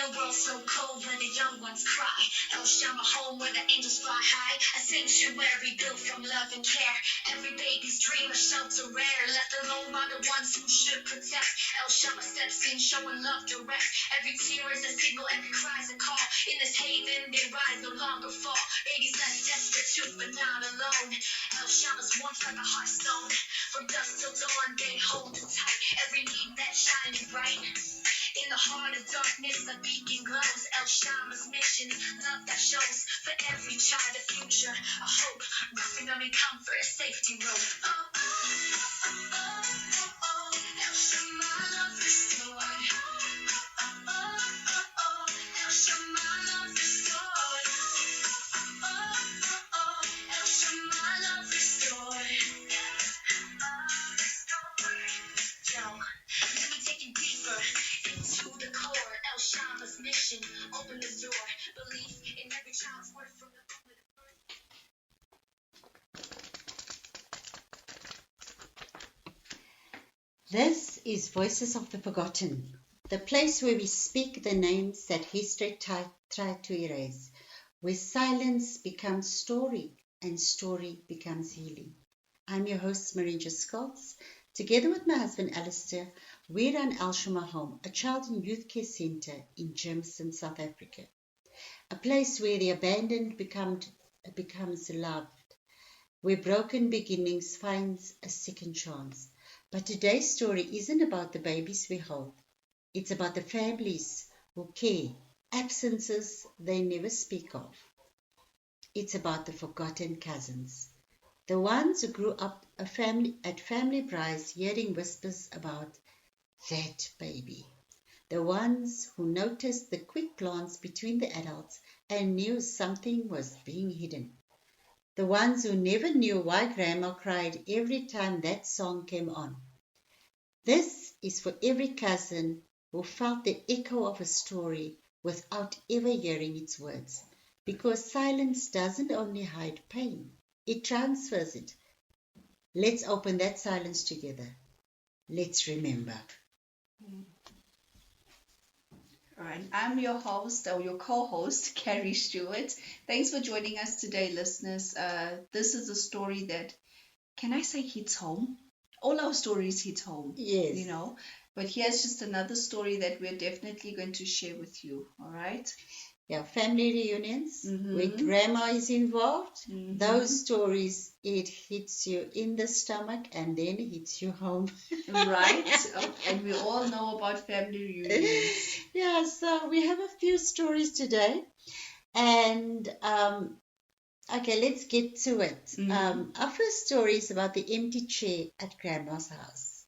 a world so cold where the young ones cry. El Shama home where the angels fly high. A sanctuary built from love and care. Every baby's dream a shelter rare. Left alone by the ones who should protect. El Shama steps in showing love direct. Every tear is a signal, every cry's a call. In this haven they rise, no longer fall. Babies less destitute but not alone. El Shama's warmth like a heart stone. From dusk till dawn they hold it tight. Every need that's shining bright. In the heart of darkness, a beacon glows. El Shama's mission, love that shows. For every child, a future, a hope. Nothing only comfort, a safety rope. Oh, oh, oh, oh, oh, oh. El Shama, love restored. Oh, oh, oh, oh. El Shama, love restored. Oh, oh, oh. El Shama, love restored. Yo, let me take you deeper into the core. El Shama's mission, open the door. Belief in every child's worth from the moment of birth. This is Voices of the Forgotten, the place where we speak the names that history tried to erase, where silence becomes story and story becomes healing. I'm your host, Marinja Scholz. Together with my husband, Alistair, we run El Shama Home, a child and youth care centre in Germiston, South Africa, a place where the abandoned becomes loved, where broken beginnings finds a second chance. But today's story isn't about the babies we hold. It's about the families who care, absences they never speak of. It's about the forgotten cousins, the ones who grew up at family braais hearing whispers about that baby. The ones who noticed the quick glance between the adults and knew something was being hidden. The ones who never knew why Grandma cried every time that song came on. This is for every cousin who felt the echo of a story without ever hearing its words. Because silence doesn't only hide pain, it transfers it. Let's open that silence together. Let's remember. All right, I'm your host or your co-host, Carrie Stewart. Thanks for joining us today, listeners. This is a story that, can I say, hits home? All our stories hit home. Yes. You know, but here's just another story that we're definitely going to share with you. All right. Yeah, family reunions where grandma is involved. Those stories, it hits you in the stomach and then hits you home. Right. And we all know about family reunions. Yeah, so we have a few stories today. And okay, let's get to it. Our first story is about the empty chair at Grandma's house.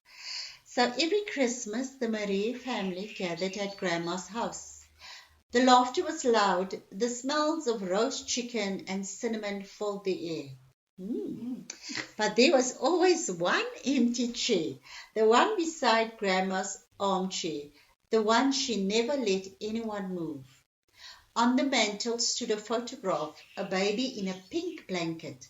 So every Christmas, the Marie family gathered at Grandma's house. The laughter was loud. The smells of roast chicken and cinnamon filled the air. But there was always one empty chair, the one beside Grandma's armchair, the one she never let anyone move. On the mantel stood a photograph, a baby in a pink blanket.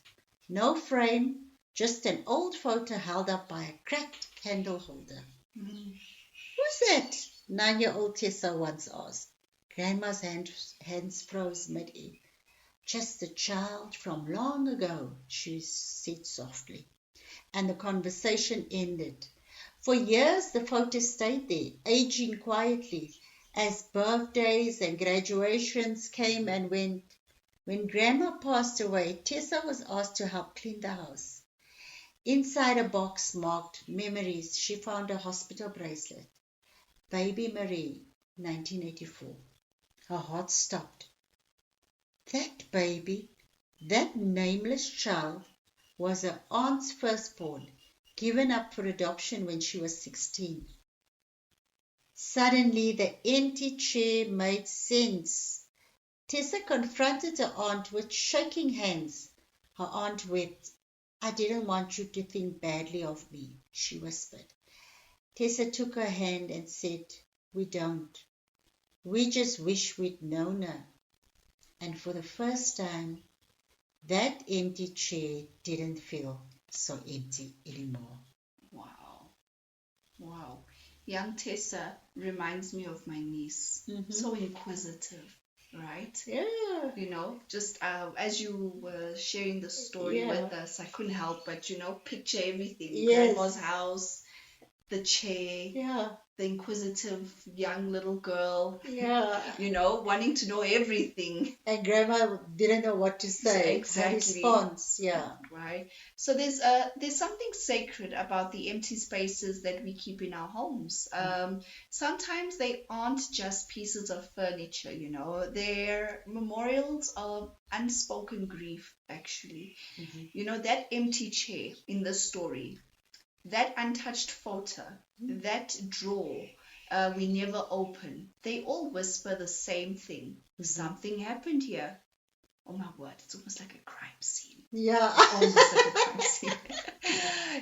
No frame, just an old photo held up by a cracked candle holder. Who's that? 9-year-old Tessa once asked. Grandma's hands froze mid-air. Just a child from long ago, she said softly. And the conversation ended. For years, the photo stayed there, aging quietly, as birthdays and graduations came and went. When Grandma passed away, Tessa was asked to help clean the house. Inside a box marked Memories, she found a hospital bracelet. Baby Marie, 1984. Her heart stopped. That baby, that nameless child, was her aunt's firstborn, given up for adoption when she was 16. Suddenly, the empty chair made sense. Tessa confronted her aunt with shaking hands. Her aunt wept. I didn't want you to think badly of me, she whispered. Tessa took her hand and said, we don't. We just wish we'd known her. And for the first time, that empty chair didn't feel so empty anymore. Wow. young Tessa reminds me of my niece. Mhm. So inquisitive, right? Yeah. You know, just as you were sharing the story Yeah. with us, I couldn't help but, you know, picture everything. Yes. Grandma's house, the chair, Yeah. the inquisitive young little girl, Yeah. you know, wanting to know everything. And grandma didn't know what to say. Exactly. Her response, yeah. Right. So there's something sacred about the empty spaces that we keep in our homes. Sometimes they aren't just pieces of furniture, you know, they're memorials of unspoken grief, actually. Mhm. You know, that empty chair in the story, that untouched photo, that drawer we never open, they all whisper the same thing. Something happened here. Oh my word, it's almost like a crime scene. Yeah. Almost like a crime scene.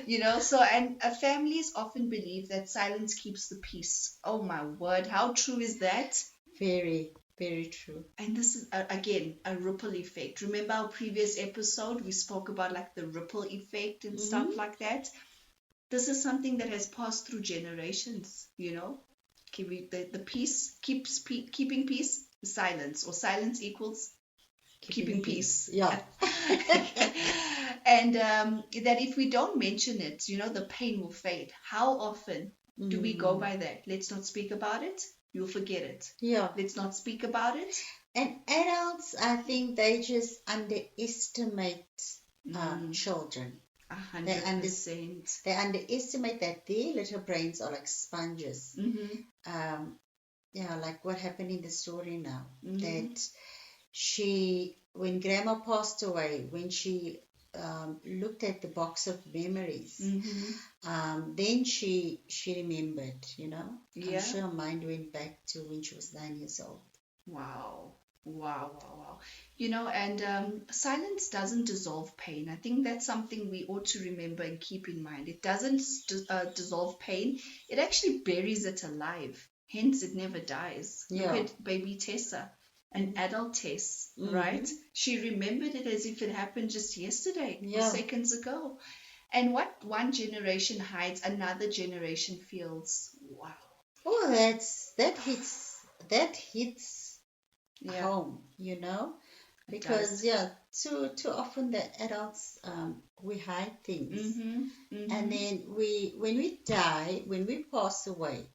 You know, so, and families often believe that silence keeps the peace. Oh my word, how true is that? Very, very true. And this is, again, a ripple effect. Remember our previous episode, we spoke about like the ripple effect and stuff like that. This is something that has passed through generations, you know. The peace keeping peace, silence, or silence equals keeping peace. Yeah. And that if we don't mention it, you know, the pain will fade. How often do we go by that? Let's not speak about it. You'll forget it. Yeah. Let's not speak about it. And adults, I think they just underestimate children. 100%. They underestimate that their little brains are like sponges. Yeah, like what happened in the story now. That when grandma passed away, when she looked at the box of memories, then she remembered, you know. Yeah. I'm sure her mind went back to when she was 9 years old. Wow. You know, and silence doesn't dissolve pain. I think that's something we ought to remember and keep in mind. It doesn't dissolve pain. It actually buries it alive. Hence, it never dies. Yeah. Look at baby Tessa, an adult Tess, right? She remembered it as if it happened just yesterday or seconds ago. And what one generation hides, another generation feels. Wow. Oh, that hits home, you know, because too often the adults we hide things, and then when we die, when we pass away,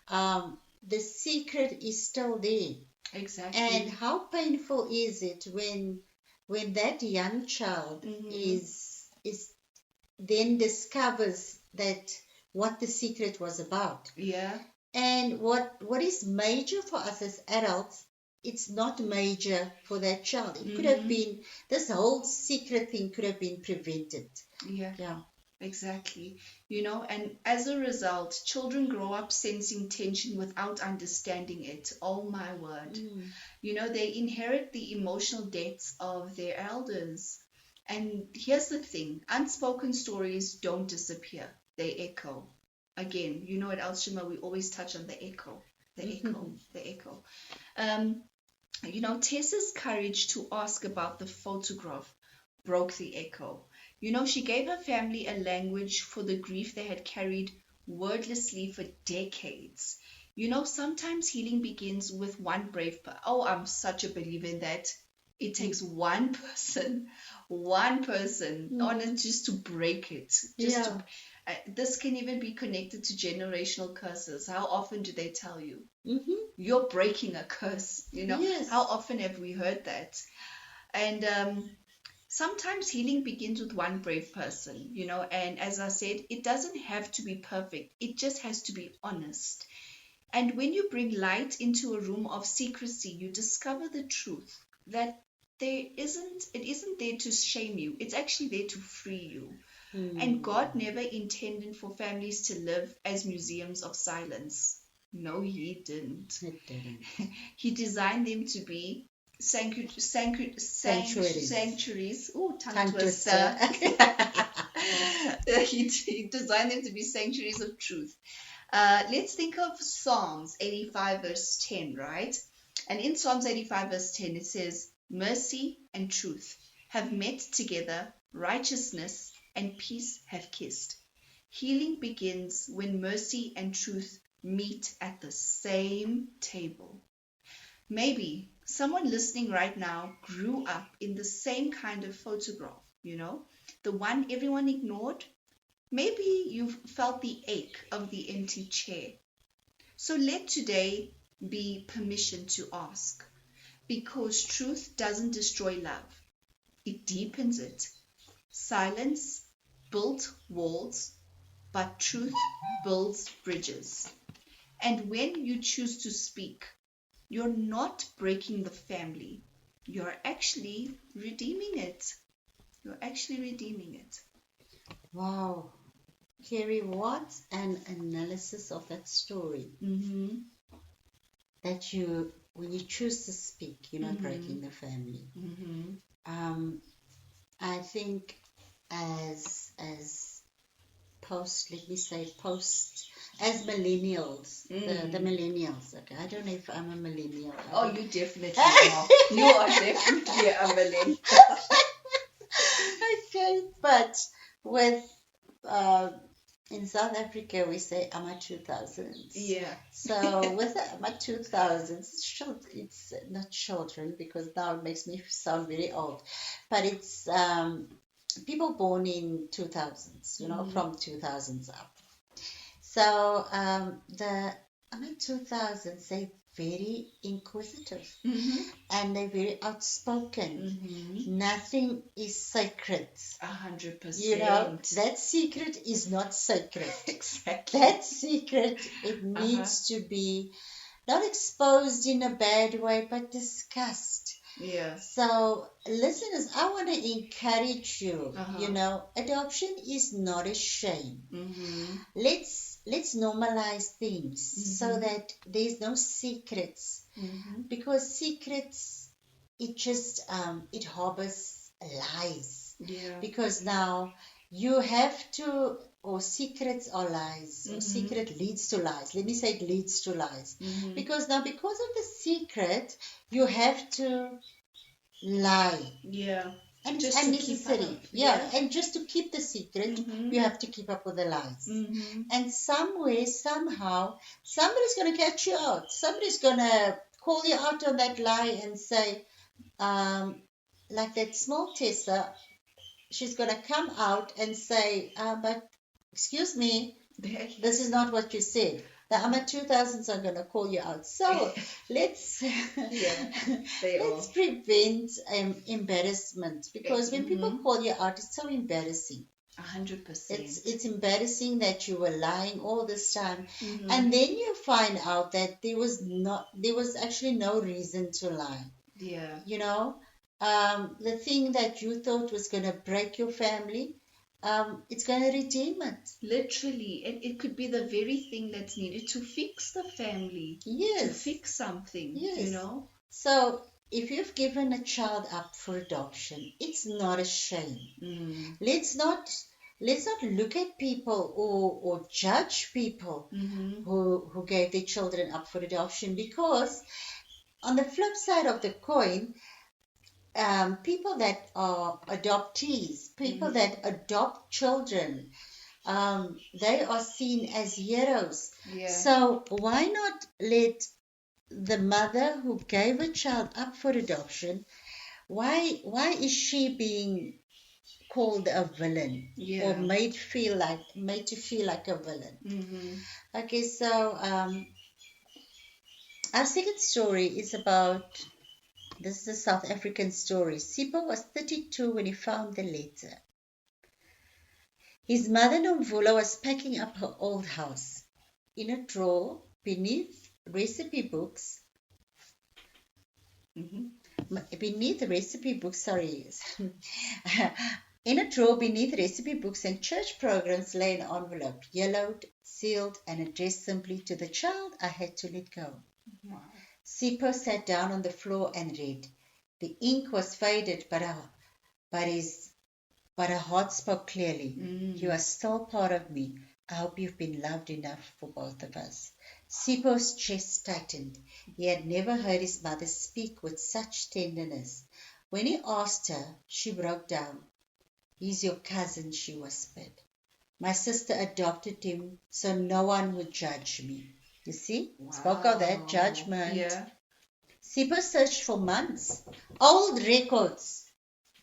the secret is still there. Exactly. And how painful is it when that young child is then discovers that what the secret was about. Yeah. And what is major for us as adults, it's not major for that child. It could have been, this whole secret thing could have been prevented. Yeah. Yeah. Exactly. You know, and as a result, children grow up sensing tension without understanding it. Oh my word. You know, they inherit the emotional depths of their elders. And here's the thing, unspoken stories don't disappear. They echo. Again, you know at Alshima, we always touch on the echo. The echo. You know, Tessa's courage to ask about the photograph broke the echo. You know, she gave her family a language for the grief they had carried wordlessly for decades. You know, sometimes healing begins with one brave person. Oh, I'm such a believer in that. It takes one person, on just to break it. This can even be connected to generational curses. How often do they tell you? You're breaking a curse. You know, how often have we heard that? And sometimes healing begins with one brave person, you know, and as I said, it doesn't have to be perfect. It just has to be honest. And when you bring light into a room of secrecy, you discover the truth that it isn't there to shame you. It's actually there to free you. And God never intended for families to live as museums of silence. No, he didn't. He designed them to be sanctuaries. Oh, tongue twister. He designed them to be sanctuaries of truth. Let's think of Psalms 85 verse 10, right? And in Psalms 85 verse 10, it says, mercy and truth have met together, righteousness and peace have kissed. Healing begins when mercy and truth meet at the same table. Maybe someone listening right now grew up in the same kind of photograph, the one everyone ignored. Maybe you've felt the ache of the empty chair. So let today be permission to ask, because truth doesn't destroy love, it deepens it. Silence built walls, but truth builds bridges. And when you choose to speak, you're not breaking the family. You're actually redeeming it. You're actually redeeming it. Wow. Kerry, what an analysis of that story. Mm-hmm. That when you choose to speak, you're not breaking the family. Mm-hmm. I think as as millennials, the millennials. Okay, I don't know if I'm a millennial. Oh, you definitely are. You are definitely a millennial. Okay, but with in South Africa we say I'm a 2000s. Yeah. So with I'm a 2000s, it's not children because now it makes me sound very old, but it's people born in 2000s, from 2000s up. So the I'm a 2000s, they very inquisitive and they're very outspoken. Nothing is sacred. 100%. That secret is not sacred. Exactly. That secret, it needs to be not exposed in a bad way, but discussed. Yeah. So, listeners, I want to encourage you. Adoption is not a shame. Let's normalize things so that there's no secrets. Because secrets, it just it harbors lies. Yeah. Because now you have to, or secrets are lies, or secret leads to lies. Let me say it leads to lies. Because now, because of the secret, you have to lie. Yeah. And just it's unnecessary. And just to keep the secret, you have to keep up with the lies. And somewhere, somehow, somebody's going to catch you out. Somebody's going to call you out on that lie and say, like that small Tessa, she's going to come out and say, but excuse me, this is not what you said. The AMA 2000s are going to call you out. So let's prevent embarrassment, because when people call you out, it's so embarrassing. 100%. It's embarrassing that you were lying all this time, and then you find out that there was actually no reason to lie. Yeah. The thing that you thought was going to break your family, it's going to redeem it. Literally. And it could be the very thing that's needed to fix the family. Yes. To fix something, yes. So if you've given a child up for adoption, it's not a shame. Let's not look at people or judge people who gave their children up for adoption, because on the flip side of the coin, people that are adoptees, people that adopt children, they are seen as heroes. Yeah. So why not let the mother who gave a child up for adoption, why is she being called a villain, or made to feel like a villain? Okay, so our second story is about. This is a South African story. Sipho was 32 when he found the letter. His mother, Nomvula, was packing up her old house. In a drawer beneath recipe books, in a drawer beneath recipe books and church programs lay an envelope, yellowed, sealed, and addressed simply, "To the child I had to let go." Wow. Sipho sat down on the floor and read. The ink was faded, but her heart spoke clearly. "You are still part of me. I hope you've been loved enough for both of us." Sipho's chest tightened. He had never heard his mother speak with such tenderness. When he asked her, she broke down. "He's your cousin," she whispered. "My sister adopted him so no one would judge me." You see? Spoke of that Wow. judgment. Yeah. Sipho searched for months. Old records,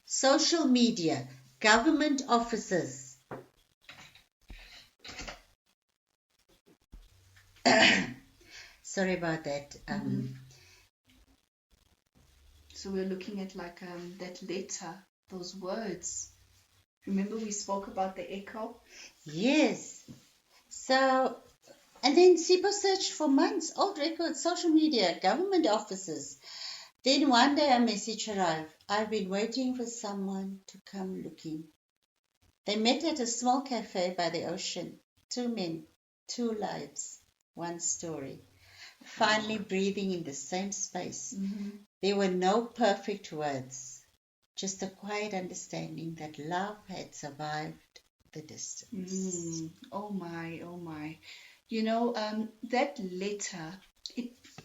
social media, government offices. Sorry about that. So we're looking at like that letter, those words. Remember we spoke about the echo? Yes. So, and then Sipho searched for months. Old records, social media, government offices. Then one day a message arrived. I've been waiting for someone to come looking. They met at a small cafe by the ocean. 2 men, 2 lives, 1 story. Finally breathing in the same space. There were no perfect words, just a quiet understanding that love had survived the distance. Oh my, oh my. You know, that letter,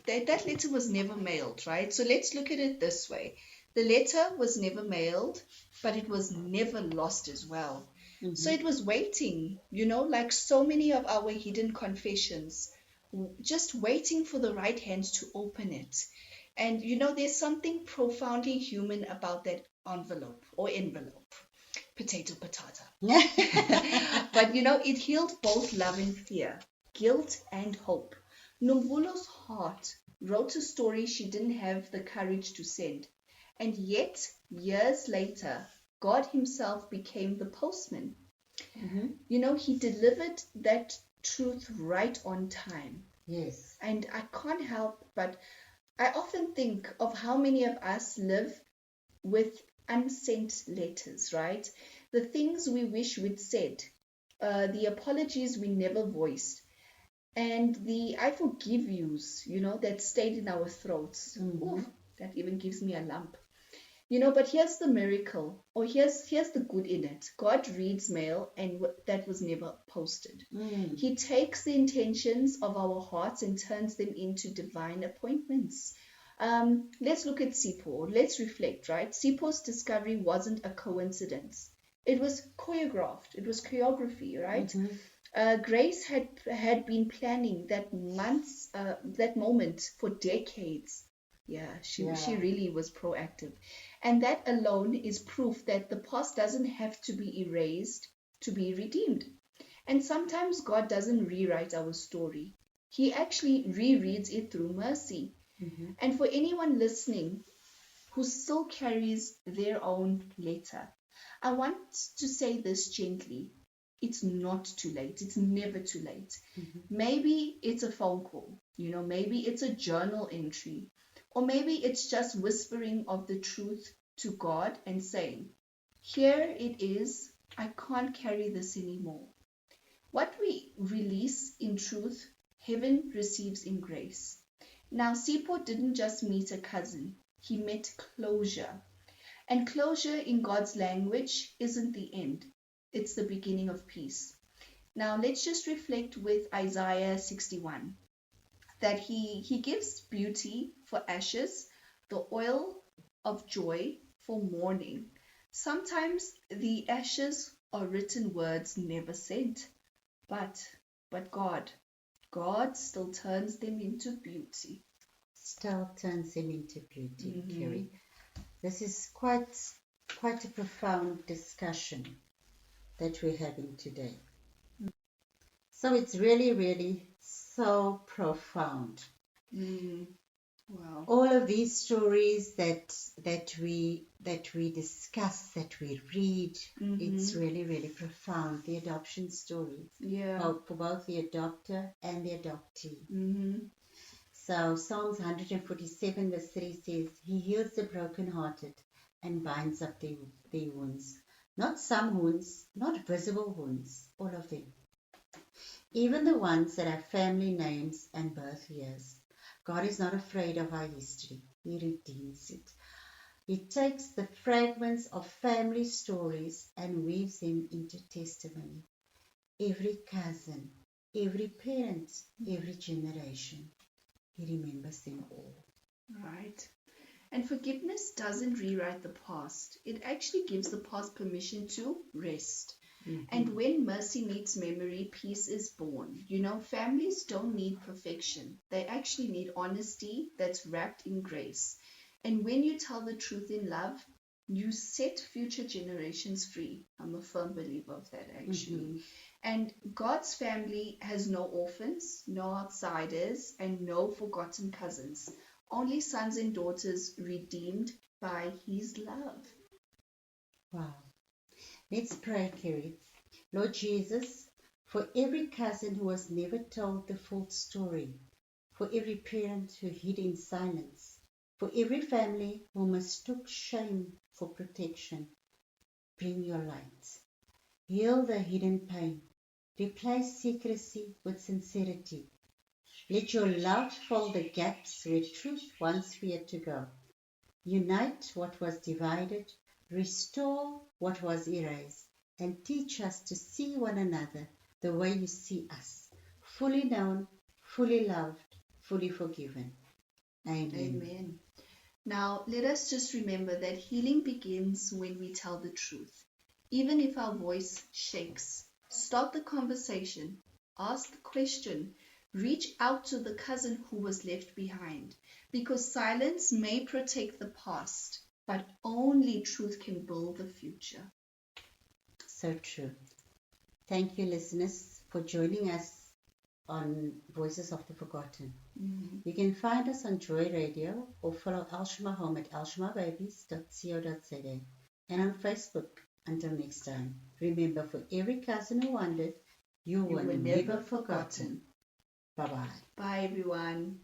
that letter was never mailed, right? So let's look at it this way. The letter was never mailed, but it was never lost as well. So it was waiting, you know, like so many of our hidden confessions, just waiting for the right hands to open it. And, you know, there's something profoundly human about that envelope or envelope. Potato, potato. But, you know, it healed both love and fear, guilt and hope. Nomvulo's heart wrote a story she didn't have the courage to send. And yet, years later, God himself became the postman. You know, he delivered that truth right on time. Yes. And I can't help but I often think of how many of us live with unsent letters, right? The things we wish we'd said, the apologies we never voiced, and the I forgive yous, you know, that stayed in our throats. Oof, that even gives me a lump. You know, but here's the miracle, or here's the good in it. God reads mail, and that was never posted. He takes the intentions of our hearts and turns them into divine appointments. Let's look at Sipho. Let's reflect, right? Sipho's discovery wasn't a coincidence. It was choreographed. It was choreography, right? Grace had been planning that moment for decades. Yeah, she really was proactive. And that alone is proof that the past doesn't have to be erased to be redeemed. And sometimes God doesn't rewrite our story. He actually rereads it through mercy. And for anyone listening who still carries their own letter, I want to say this gently. It's not too late. It's never too late. Maybe it's a phone call, you know, maybe it's a journal entry, or maybe it's just whispering of the truth to God and saying, here it is, I can't carry this anymore. What we release in truth, heaven receives in grace. Now, Sipho didn't just meet a cousin, he met closure. And closure in God's language isn't the end, it's the beginning of peace. Now, let's just reflect with Isaiah 61 that he gives beauty for ashes, the oil of joy for mourning. Sometimes the ashes are written words never sent, but God still turns them into beauty. Still turns them into beauty, Kerry. This is quite a profound discussion that we're having today. So it's really, really so profound. Wow. All of these stories that we discuss, that we read, it's really, really profound. The adoption stories, for both the adopter and the adoptee. So Psalms 147 verse 3 says, He heals the brokenhearted and binds up their wounds. Not some wounds, not visible wounds, all of them. Even the ones that have family names and birth years. God is not afraid of our history. He redeems it. He takes the fragments of family stories and weaves them into testimony. Every cousin, every parent, every generation. He remembers them all. Right. And forgiveness doesn't rewrite the past. It actually gives the past permission to rest. And when mercy meets memory, peace is born. You know, families don't need perfection. They actually need honesty that's wrapped in grace. And when you tell the truth in love, you set future generations free. I'm a firm believer of that, actually. And God's family has no orphans, no outsiders, and no forgotten cousins. Only sons and daughters redeemed by His love. Wow. Let's pray, Kerry. Lord Jesus, for every cousin who was never told the full story, for every parent who hid in silence, for every family who mistook shame for protection, bring your light. Heal the hidden pain. Replace secrecy with sincerity. Let your love fill the gaps where truth once feared to go. Unite what was divided, restore what was erased, and teach us to see one another the way you see us, fully known, fully loved, fully forgiven. Amen. Amen. Now, let us just remember that healing begins when we tell the truth. Even if our voice shakes, start the conversation, ask the question, reach out to the cousin who was left behind, because silence may protect the past, but only truth can build the future. So true. Thank you, listeners, for joining us on Voices of the Forgotten. You can find us on Joy Radio or follow Elshama Home at elshamababies.co.za and on Facebook. Until next time, remember, for every cousin who wondered, you were never forgotten. Bye-bye. Bye, everyone.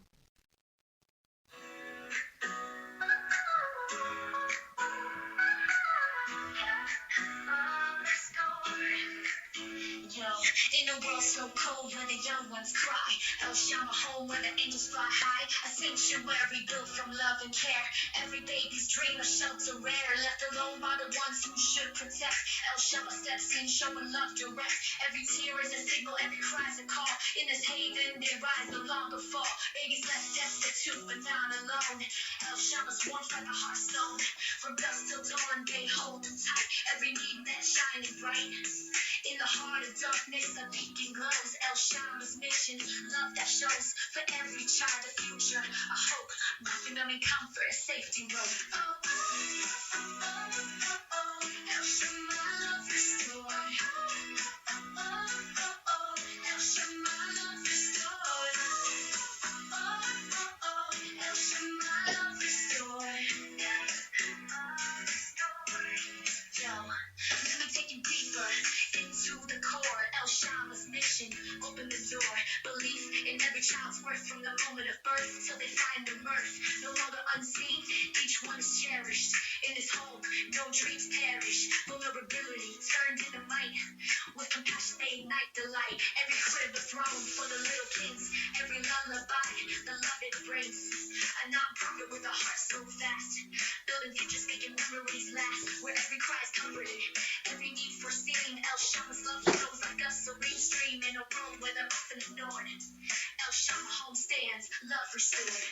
In a world so cold where the young ones cry, El Shama home where the angels fly high, a sanctuary built from love and care. Every baby's dream a shelter rare, left alone by the ones who should protect. El Shama steps in, showing love direct. Every tear is a signal, every cry's a call. In this haven they rise no longer fall. Babies left destitute but not alone. El Shama's warmth like a hearthstone. From dusk till dawn they hold them tight. Every need that shining bright. In the heart of darkness, a beacon glows. El Shama's mission, love that shows. For every child, a future, a hope. Nothing only comfort, a safety rope. Oh, oh, oh, oh, oh. El Shama, love restored. Oh, oh, oh, oh. El Shama, love restored. Oh, oh, oh. El Shama, love restored. Yo, let me take you deeper into the core. El Shama's mission, open the door. Belief in every child's worth from the moment of birth till they find the mirth. No longer unseen, each one is cherished. In his home, no dreams perish. Vulnerability turned into might. With compassion they ignite the light. Every crib a throne for the little kids. Every lullaby, the love it brings. A non-profit with a heart so fast. Building futures, making memories last. Where every cry is comforted, every need foreseen. El Shama's love flows like a serene stream in a world where they're often ignored. El Shama home stands, love restored.